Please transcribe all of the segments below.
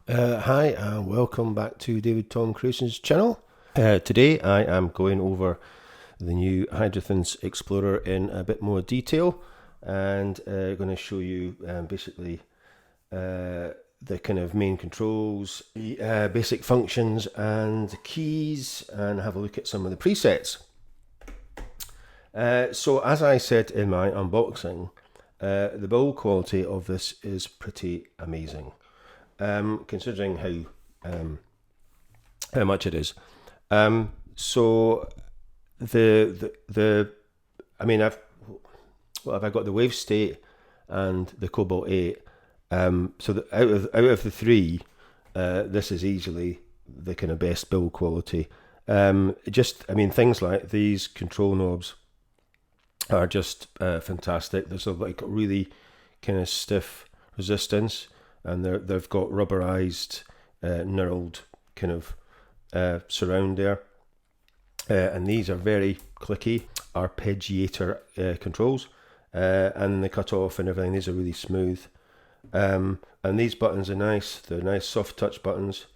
Hi and welcome back to David Tom Creations channel. Today I am going over the new Hydrasynth Explorer in a bit more detail and going to show you basically the kind of main controls, basic functions and keys, and have a look at some of the presets. So as I said in my unboxing, the build quality of this is pretty amazing. Considering how much it is. So I mean, I've got the Wave State and the Cobalt 8. So out of the three, this is easily the kind of best build quality. I mean, things like these control knobs are just fantastic. There's like really kind of stiff resistance, and they've got rubberized, knurled kind of surround there. And these are very clicky arpeggiator controls, and the cut off and everything. These are really smooth. And these buttons are nice. They're nice soft touch buttons,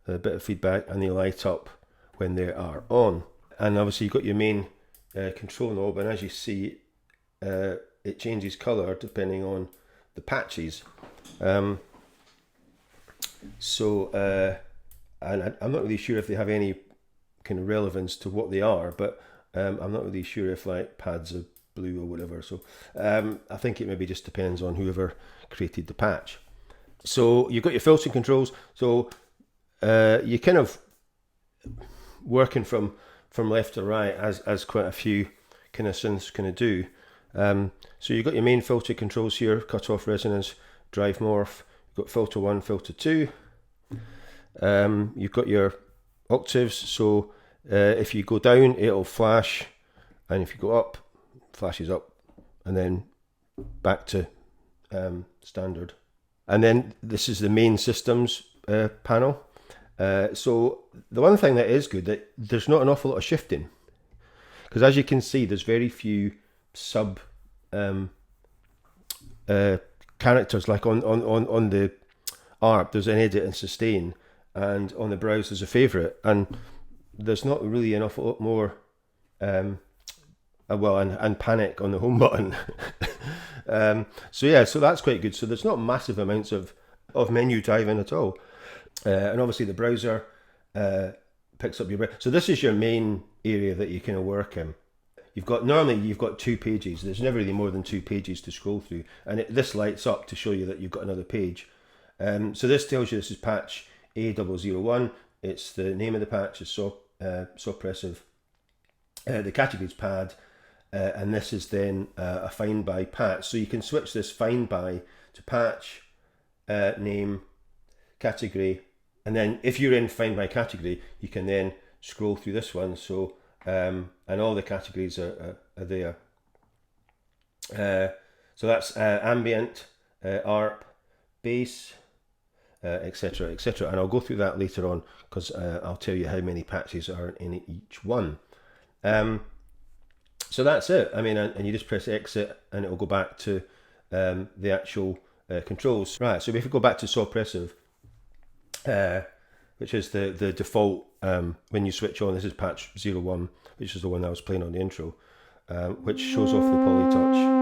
a bit of feedback, and they light up when they are on. And obviously you've got your main control knob, and as you see, it changes color depending on the patches. And I'm not really sure if they have any kind of relevance to what they are, but I'm not really sure if like pads are blue or whatever. So I think it maybe just depends on whoever created the patch. So you've got your filtering controls. So you're kind of working from left to right, as quite a few kind of synths kind of do. So you've got your main filter controls here: cutoff, resonance, drive, morph. You've got filter 1, filter 2. You've got your octaves, so if you go down it'll flash, and if you go up, flashes up, and then back to standard. And then this is the main systems panel. So the one thing that is good, that there's not an awful lot of shifting, because as you can see there's very few sub characters. Like on the ARP there's an edit and sustain, and on the browse there's a favorite, and there's not really an awful lot more and panic on the home button. So yeah, so that's quite good. So there's not massive amounts of menu driving at all, and obviously the browser picks up your so this is your main area that you kind of work in. Normally you've got 2 pages. There's never really more than 2 pages to scroll through, and this lights up to show you that you've got another page. So this tells you this is patch A001. It's the name of the patch is suppressive. The category is pad, and this is then a find by patch. So you can switch this find by to patch, name, category, and then if you're in find by category, you can then scroll through this one. So and all the categories are there. So that's ambient, ARP, bass, etc, etc, and I'll go through that later on, because I'll tell you how many patches are in each one. So that's it. I mean, and you just press exit and it'll go back to the actual controls. Right, so if we go back to suppressive, which is the default when you switch on, this is patch 01, which is the one I was playing on the intro, which shows off the Polytouch.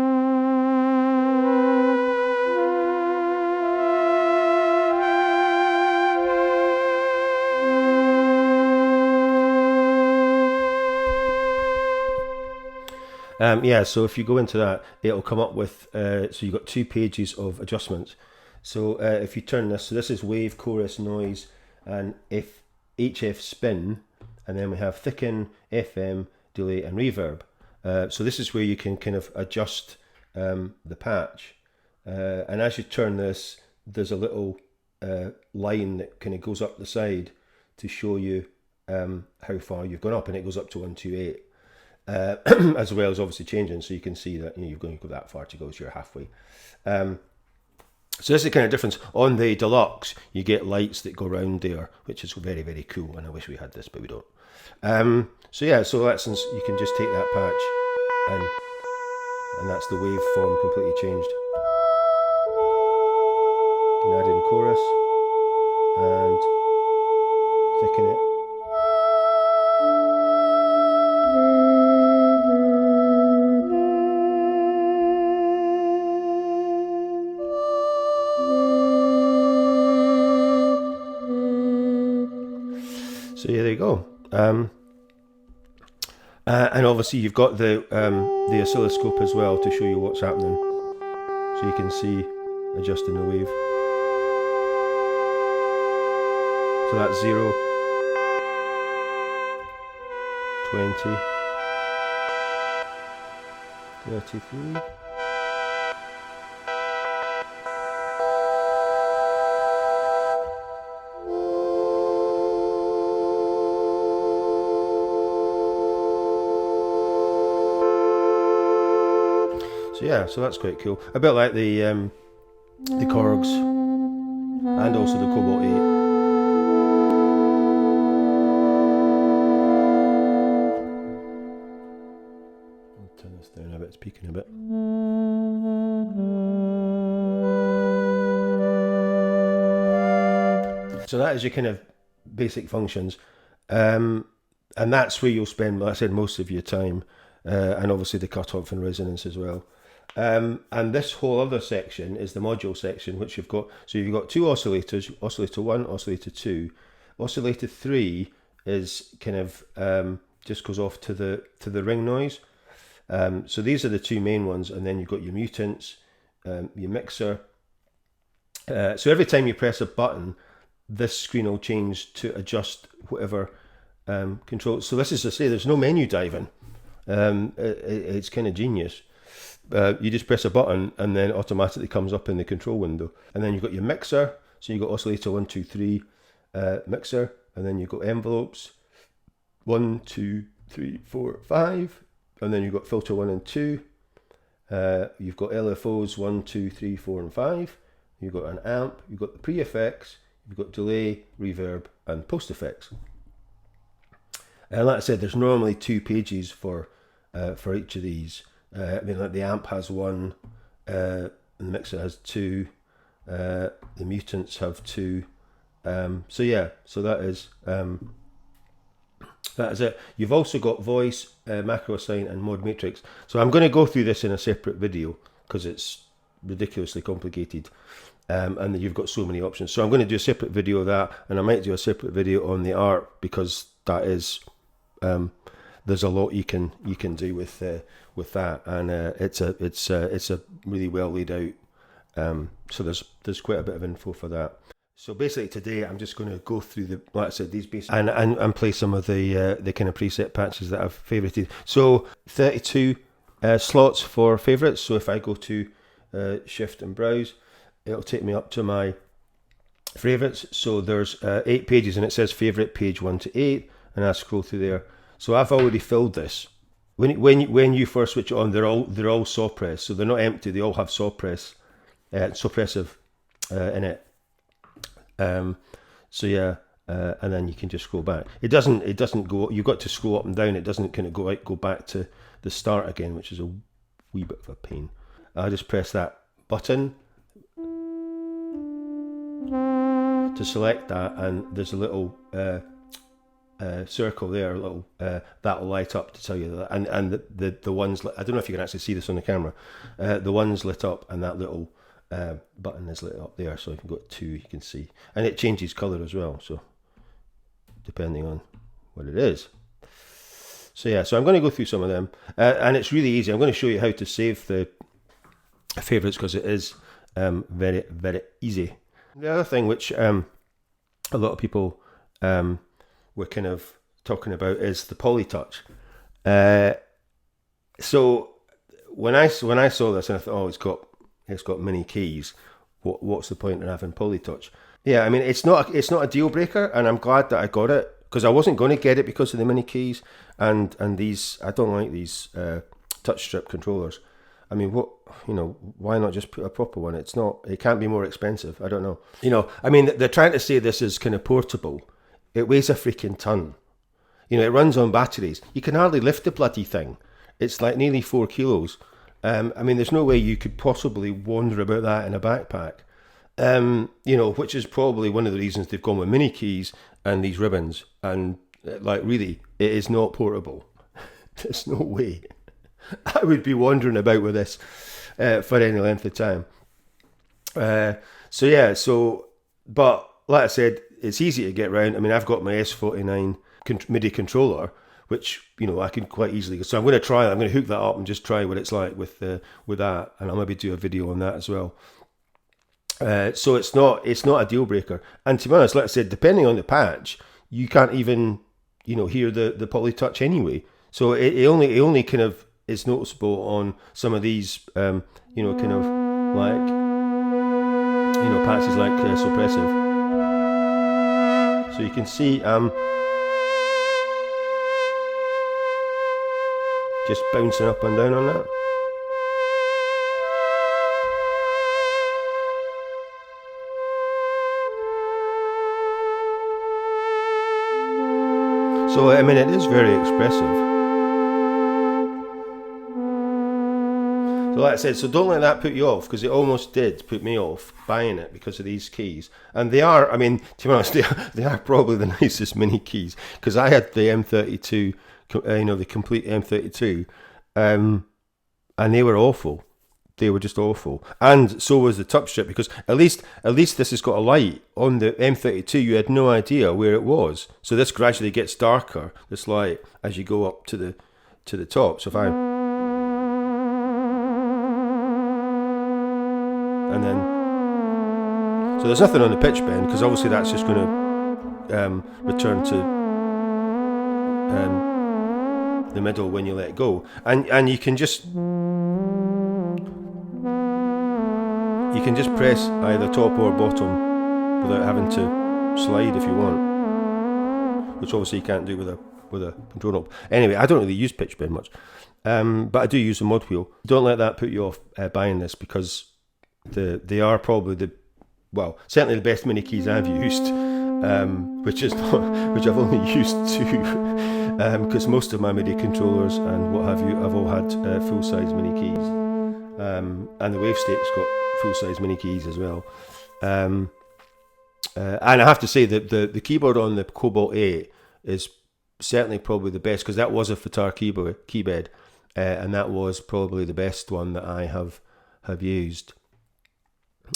Yeah, so if you go into that, it'll come up with, so you've got 2 pages of adjustments. So if you turn this, so this is wave, chorus, noise, and HF spin, and then we have thicken, FM, delay, and reverb. So this is where you can kind of adjust the patch. And as you turn this, there's a little line that kind of goes up the side to show you how far you've gone up, and it goes up to 128. As well as obviously changing, so you can see that you're going to go that far to go, so you're halfway. So this is the kind of difference. On the Deluxe, you get lights that go around there, which is very, very cool, and I wish we had this, but we don't. So yeah, so that's, you can just take that patch, and that's the waveform completely changed. You can add in chorus, and thicken it. So yeah, there you go. And obviously you've got the oscilloscope as well to show you what's happening. So you can see adjusting the wave. So that's 0, 20, 33. So yeah, so that's quite cool. A bit like the Korgs and also the Cobalt 8. I'll turn this down a bit, it's peaking a bit. So that is your kind of basic functions. And that's where you'll spend, like I said, most of your time. And obviously the cutoff and resonance as well. And this whole other section is the module section, which you've got. So you've got two oscillators, oscillator 1, oscillator 2. Oscillator 3 is kind of just goes off to the ring noise. So these are the two main ones, and then you've got your mutants, your mixer. So every time you press a button, this screen will change to adjust whatever control. So this is to say, there's no menu diving. It's kind of genius. You just press a button and then automatically comes up in the control window. And then you've got your mixer. So you've got oscillator 1, 2, 3 mixer. And then you've got envelopes 1, 2, 3, 4, 5. And then you've got filter 1 and 2. You've got LFOs 1, 2, 3, 4 and 5. You've got an amp. You've got the pre-effects. You've got delay, reverb and post-effects. And like I said, there's normally 2 pages for each of these. I mean, like the amp has 1, and the mixer has 2, the mutants have 2. So yeah, so that is it. You've also got voice, macro assign, and mod matrix. So I'm going to go through this in a separate video because it's ridiculously complicated, and you've got so many options. So I'm going to do a separate video of that, and I might do a separate video on the ARP because that is. There's a lot you can do with that, and it's a really well laid out. So there's quite a bit of info for that. So basically today I'm just going to go through the, like I said, these basic and play some of the kind of preset patches that I've favorited. So 32 slots for favorites. So if I go to shift and browse, it'll take me up to my favorites. So there's 8 pages, and it says favorite page 1 to 8. And I scroll through there. So I've already filled this. When you first switch it on, they're all saw press, so they're not empty. They all have saw press, suppressive in it. So yeah, and then you can just scroll back. It doesn't go. You've got to scroll up and down. It doesn't kind of go back to the start again, which is a wee bit of a pain. I just press that button to select that, and there's a little. Circle there, a little that'll light up to tell you that, and the ones, I don't know if you can actually see this on the camera, the ones lit up, and that little button is lit up there. So if you've got 2, you can see, and it changes color as well, so depending on what it is. So yeah, so I'm going to go through some of them, and it's really easy. I'm going to show you how to save the favorites because it is very, very easy. The other thing which a lot of people we're kind of talking about is the Polytouch. So when I saw this, and I thought, oh, it's got mini keys. What's the point in having Polytouch? Yeah, I mean, it's not a deal breaker, and I'm glad that I got it because I wasn't going to get it because of the mini keys and these. I don't like these touch strip controllers. I mean, why not just put a proper one? It can't be more expensive. I don't know. I mean, they're trying to say this is kind of portable. It weighs a freaking ton. It runs on batteries. You can hardly lift the bloody thing. It's like nearly 4 kilos. I mean, there's no way you could possibly wander about that in a backpack. You know, which is probably one of the reasons they've gone with mini keys and these ribbons. And like, really, it is not portable. There's no way I would be wandering about with this for any length of time. But like I said, it's easy to get around. I mean, I've got my S49 MIDI controller, which, you know, I can quite easily. So I'm going to try it. I'm going to hook that up and just try what it's like with that, and I'll maybe do a video on that as well. So it's not a deal breaker. And to be honest, like I said, depending on the patch, you can't even, you know, hear the Polytouch anyway. So it only kind of is noticeable on some of these, you know, kind of like, you know, patches like suppressive. So you can see just bouncing up and down on that. So, I mean, it is very expressive. So like I said, so don't let that put you off, because it almost did put me off buying it because of these keys. And they are, I mean, to be honest, they are probably the nicest mini keys, because I had the M32, you know, the complete M32, and they were awful. They were just awful. And so was the top strip, because at least this has got a light. On the M32, you had no idea where it was. So this gradually gets darker, this light, as you go up to the top. So if I... And then... So there's nothing on the pitch bend, because obviously that's just going to return to the middle when you let go. And you can just... You can just press either top or bottom without having to slide if you want, which obviously you can't do with a control knob. Anyway, I don't really use pitch bend much, but I do use the mod wheel. Don't let that put you off buying this, because they are probably certainly the best mini keys I've used, which I've only used two, because most of my MIDI controllers and what have you, I've all had full size mini keys, and the Wave State's got full-size mini keys as well, and I have to say that the keyboard on the Cobalt 8 is certainly probably the best, because that was a Fatar keybed, and that was probably the best one that I have used.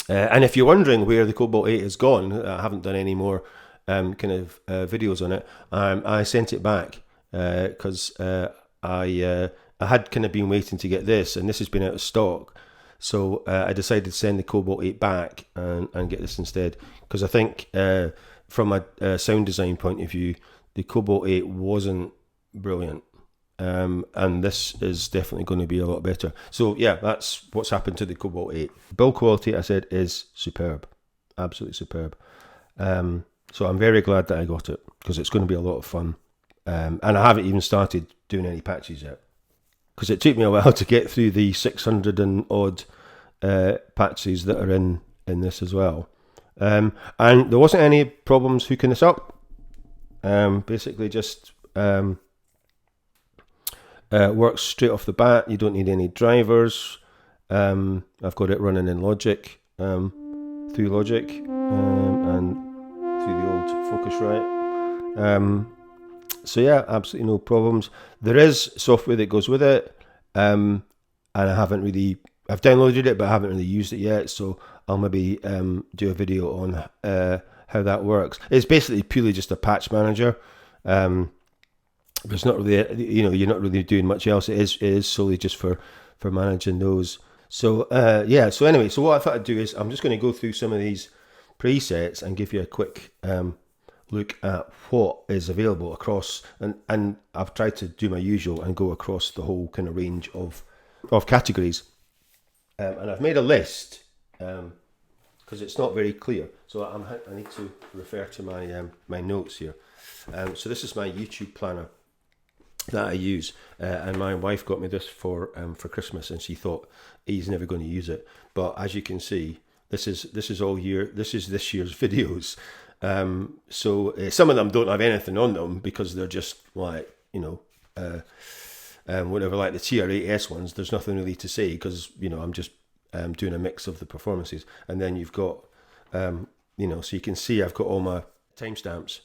And if you're wondering where the Cobalt 8 has gone, I haven't done any more kind of videos on it. I sent it back because I had kind of been waiting to get this, and this has been out of stock. So I decided to send the Cobalt 8 back and get this instead, because I think from a sound design point of view, the Cobalt 8 wasn't brilliant, and this is definitely going to be a lot better. So yeah, that's what's happened to the Cobalt 8. Build quality, I said, is superb, absolutely superb. So I'm very glad that I got it, because it's going to be a lot of fun, and I haven't even started doing any patches yet, because it took me a while to get through the 600 and odd patches that are in this as well. And there wasn't any problems hooking this up. Basically just works straight off the bat. You don't need any drivers. I've got it running in Logic, through Logic, and through the old Focusrite. So yeah, absolutely no problems. There is software that goes with it, and I've downloaded it, but I haven't really used it yet, so I'll maybe do a video on how that works. It's basically purely just a patch manager. It's not really, you know, you're not really doing much else. It is solely just for managing those. So yeah, so anyway, so what I thought I'd do is I'm just going to go through some of these presets and give you a quick look at what is available across, and I've tried to do my usual and go across the whole kind of range of categories, and I've made a list because it's not very clear, so I need to refer to my notes here. So this is my YouTube planner that I use, and my wife got me this for Christmas, and she thought he's never going to use it, but as you can see, this is this year's videos. So some of them don't have anything on them, because they're just like, you know, whatever, like the TR8S ones, there's nothing really to say, because, you know, I'm just doing a mix of the performances. And then you've got you know, so you can see I've got all my timestamps,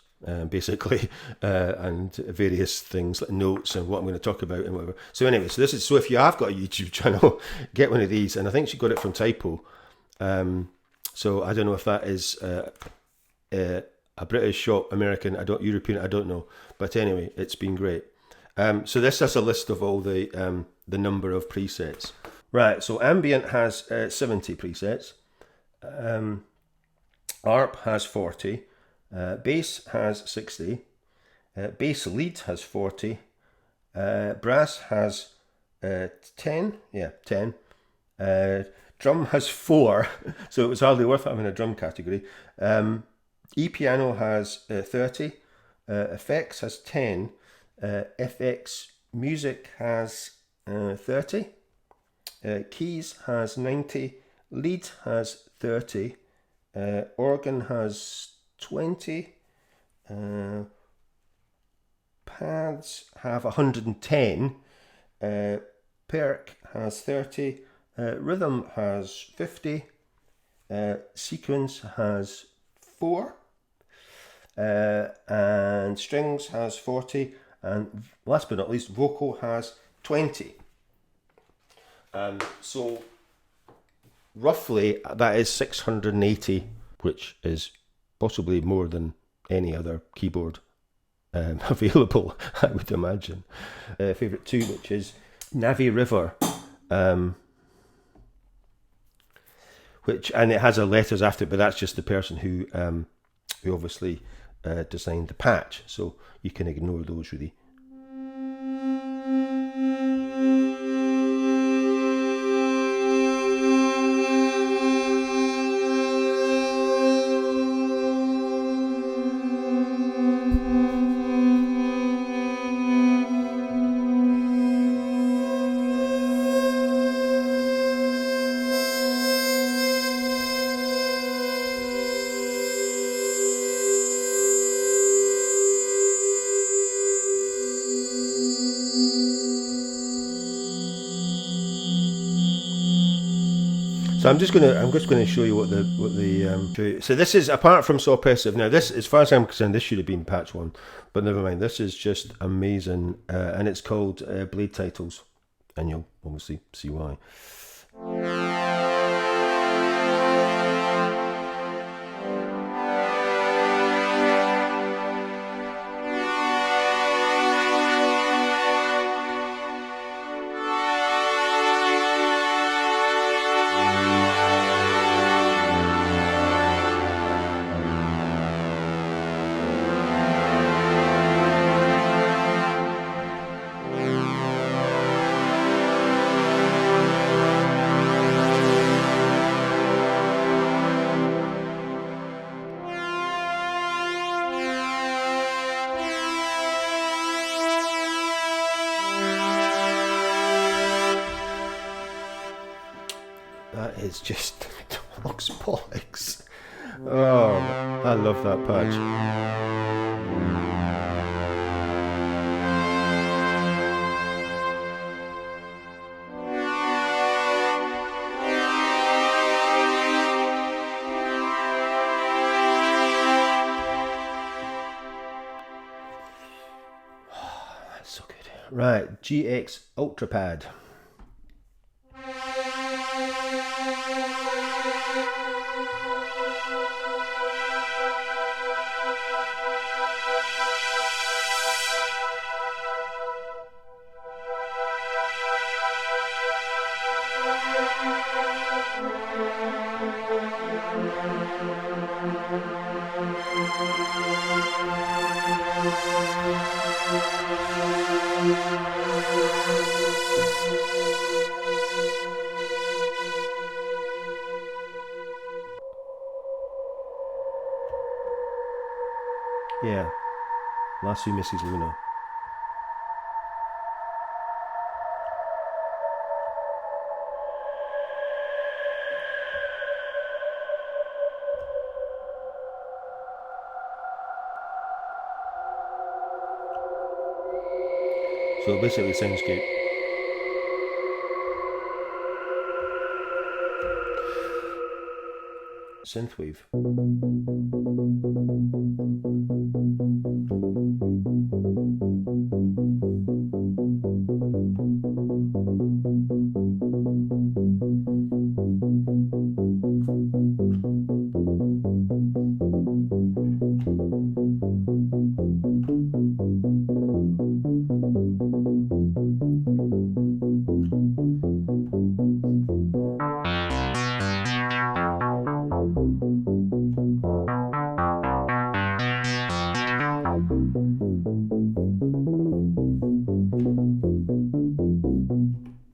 basically, and various things like notes and what I'm going to talk about and whatever. So anyway, so this is, so if you have got a YouTube channel, get one of these, and I think she got it from Typo. So I don't know if that is a British shop, American, European, I don't know. But anyway, it's been great. So this is a list of all the number of presets. Right, so ambient has 70 presets. Arp has 40. Bass has 60. Bass lead has 40. Brass has 10. Yeah, 10. Drum has 4, so it was hardly worth having a drum category. E-piano has 30. Effects has 10. FX music has 30. Keys has 90. Lead has 30. Organ has 20. Pads have 110. Perk has 30. Rhythm has 50. Sequence has 4. And strings has 40. And last but not least, vocal has 20. So roughly that is 680, which is possibly more than any other keyboard available, I would imagine. Favourite 2, which is Navy River, and it has a letters after it, but that's just the person who obviously designed the patch, so you can ignore those really. So I'm just gonna show you what the so this is, apart from so oppressive. Now this, as far as I'm concerned, this should have been patch 1, but never mind. This is just amazing, and it's called Blade Titles, and you'll obviously see why. That is just talks bollocks. Oh, I love that patch. That's so good. Right, GX Ultrapad. Yeah, Lassoo Mrs Luna. So basically soundscape. Synthwave.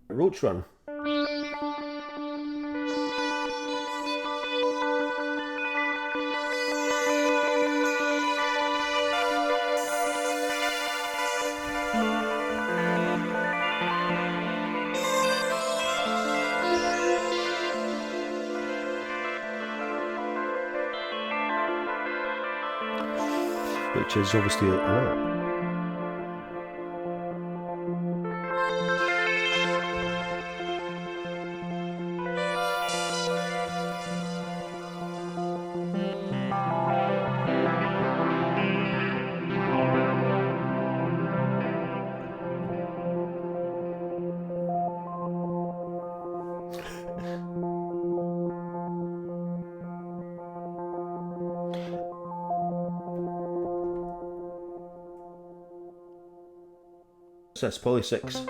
Roach Run. Which is obviously an art. So that's Poly6.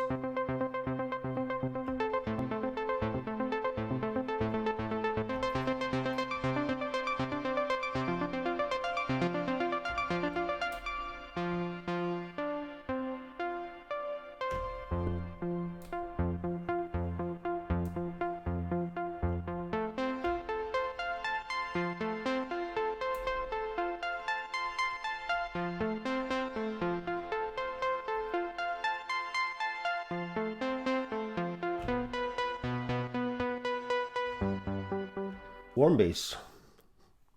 Warm bass.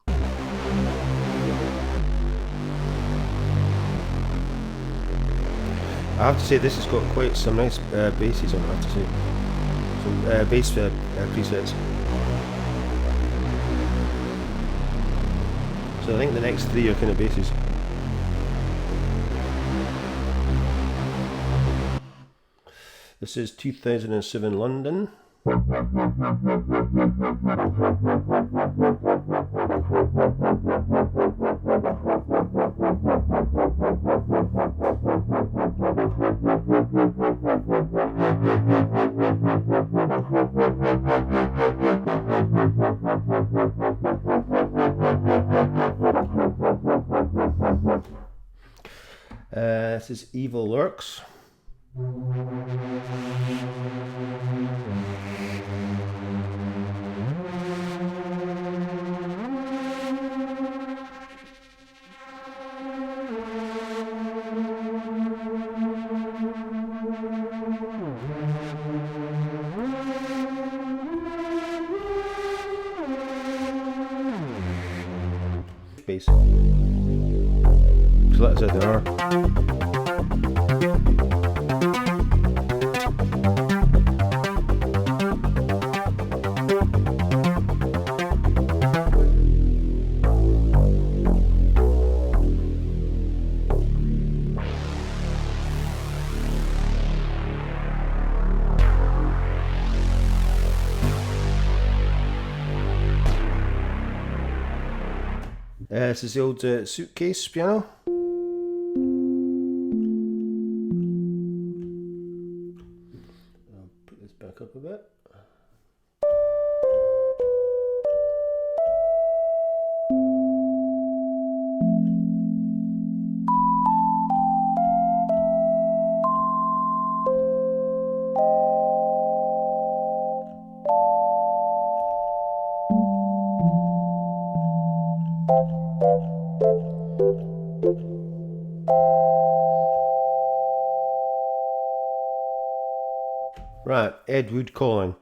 I have to say this has got quite some nice basses on it, I have to say. Some bass presets. So I think the next three are kind of basses. This is 2007 London. This is Evil Lurks. Bass. So that's it there. This is the old Suitcase piano. I'll put this back up a bit. Right, Ed Wood calling.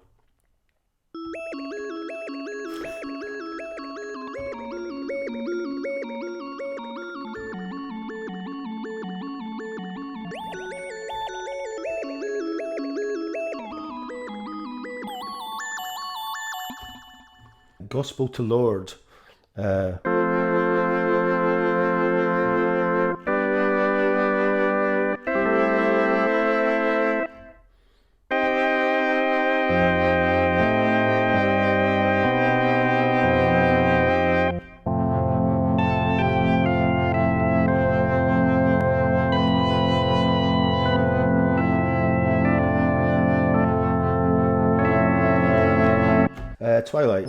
Gospel to Lord. Twilight.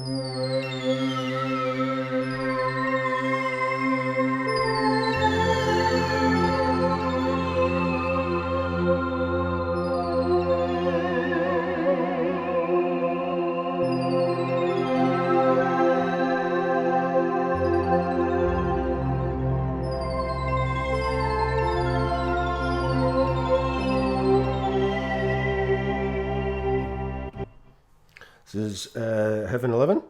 This is Heaven 11.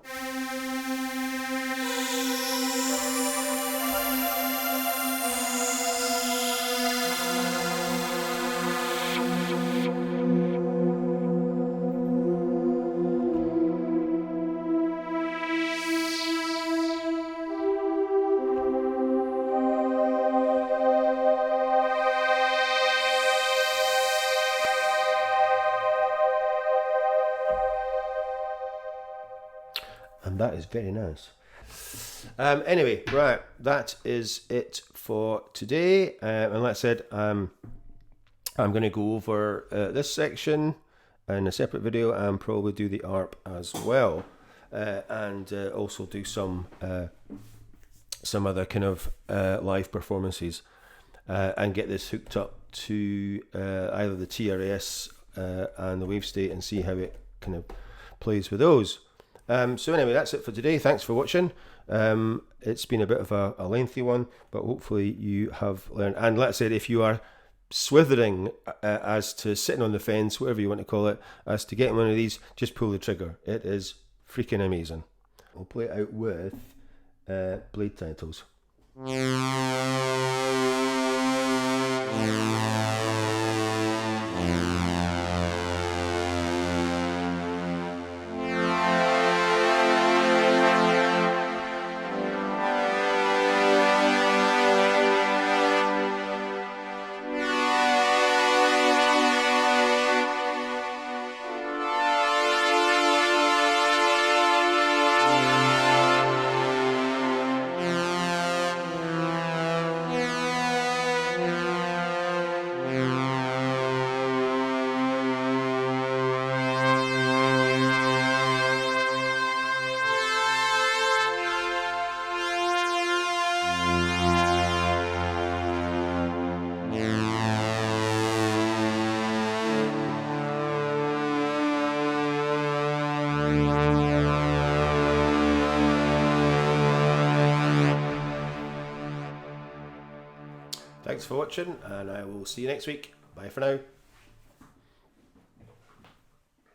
And that is very nice. Anyway, right, that is it for today. And like I said, I'm going to go over this section in a separate video and probably do the ARP as well. And also do some other kind of live performances and get this hooked up to either the TRS and the wave state and see how it kind of plays with those. So anyway, that's it for today. Thanks for watching. It's been a bit of a lengthy one, but hopefully you have learned. And let's say if you are swithering as to sitting on the fence, whatever you want to call it, as to getting one of these, just pull the trigger. It is freaking amazing. We'll play it out with blade titles. Thanks for watching, and I will see you next week. Bye for now.